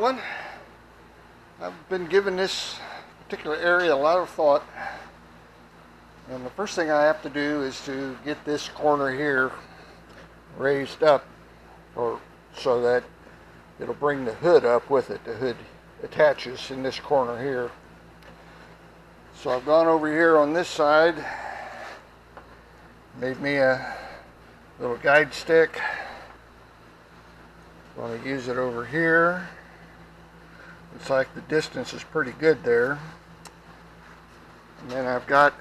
everyone. I've been giving this particular area a lot of thought, and the first thing I have to do is to get this corner here raised up, or so that it'll bring the hood up with it. The hood attaches in this corner here. So I've gone over here on this side, made me a little guide stick. I'm going to use it over here. Looks like the distance is pretty good there. And then I've got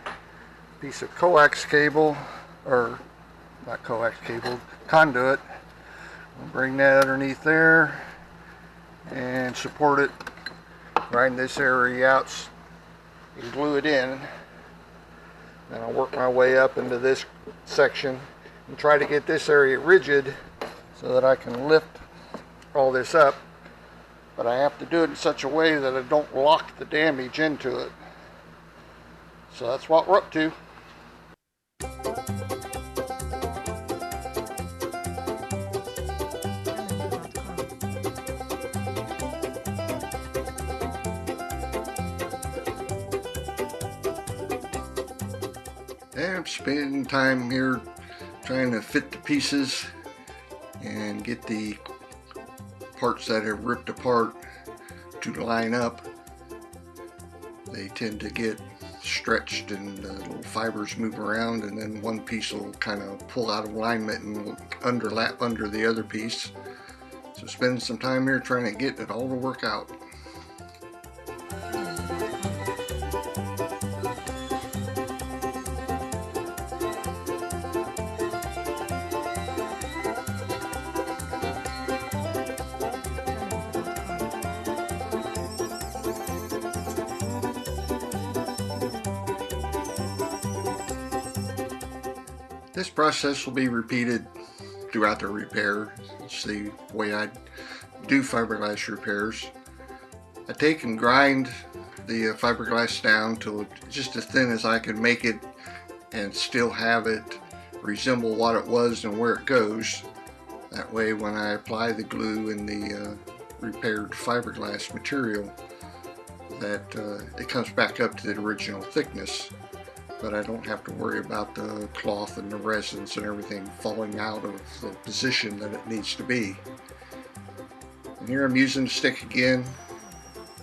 a piece of coax cable, or not coax cable, conduit. I'll bring that underneath there and support it, grind this area out and glue it in. Then I'll work my way up into this section and try to get this area rigid so that I can lift all this up, but I have to do it in such a way that I don't lock the damage into it. So that's what we're up to. And I'm spending time here trying to fit the pieces and get the parts that have ripped apart to line up. They tend to get stretched and the little fibers move around, and then one piece will kind of pull out of alignment and will underlap under the other piece. So spending some time here trying to get it all to work out. This process will be repeated throughout the repair. It's the way I do fiberglass repairs. I take and grind the fiberglass down to just as thin as I can make it and still have it resemble what it was and where it goes. That way when I apply the glue and the repaired fiberglass material, that it comes back up to the original thickness. But I don't have to worry about the cloth and the resins and everything falling out of the position that it needs to be. And here I'm using the stick again.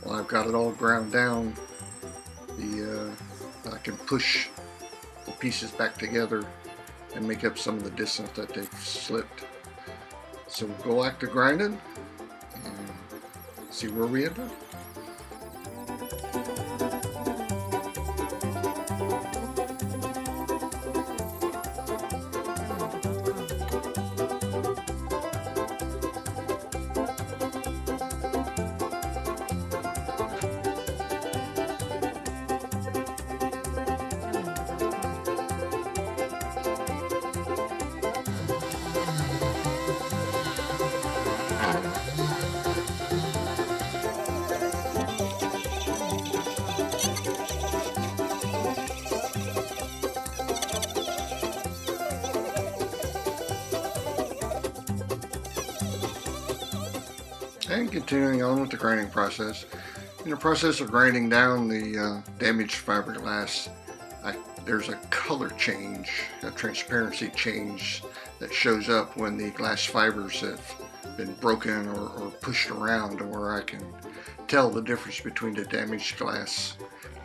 While I've got it all ground down, I can push the pieces back together and make up some of the distance that they've slipped. So we'll go back to grinding and see where we end up. And continuing on with the grinding process. In the process of grinding down the damaged fiberglass, there's a color change, a transparency change that shows up when the glass fibers have been broken or pushed around, where I can tell the difference between the damaged glass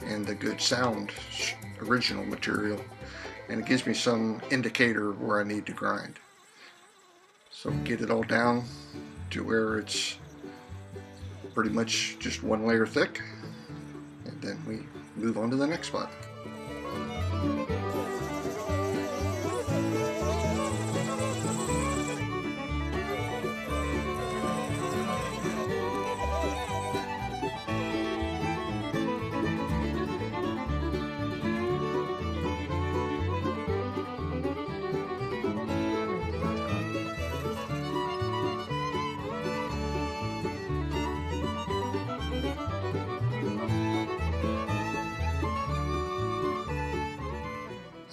and the good sound original material, and it gives me some indicator where I need to grind. So get it all down to where it's pretty much just one layer thick, and then we move on to the next spot.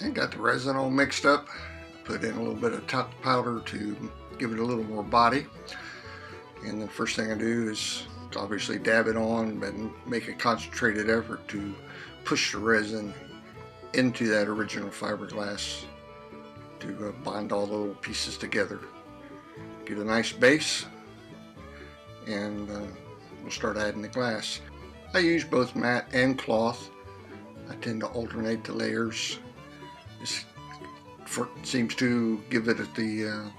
And got the resin all mixed up. Put in a little bit of top powder to give it a little more body. And the first thing I do is obviously dab it on and make a concentrated effort to push the resin into that original fiberglass to bind all the little pieces together. Get a nice base, and we'll start adding the glass. I use both matte and cloth. I tend to alternate the layers. This seems to give it the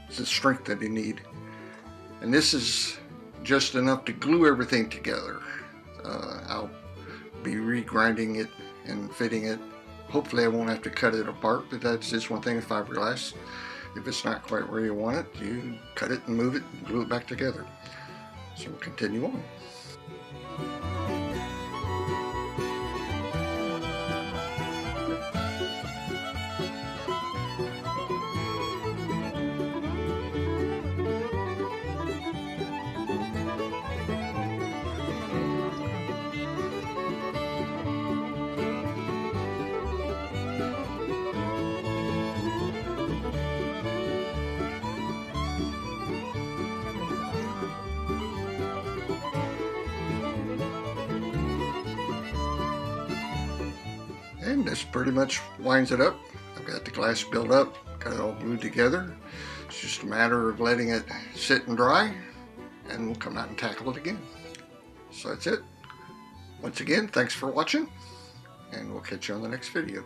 strength that you need. And this is just enough to glue everything together. I'll be re-grinding it and fitting it. Hopefully I won't have to cut it apart, but that's just one thing with fiberglass. If it's not quite where you want it, you cut it and move it and glue it back together. So we'll continue on. And this pretty much winds it up. I've got the glass built up, got it all glued together. It's just a matter of letting it sit and dry, and we'll come out and tackle it again. So that's it. Once again, thanks for watching, and we'll catch you on the next video.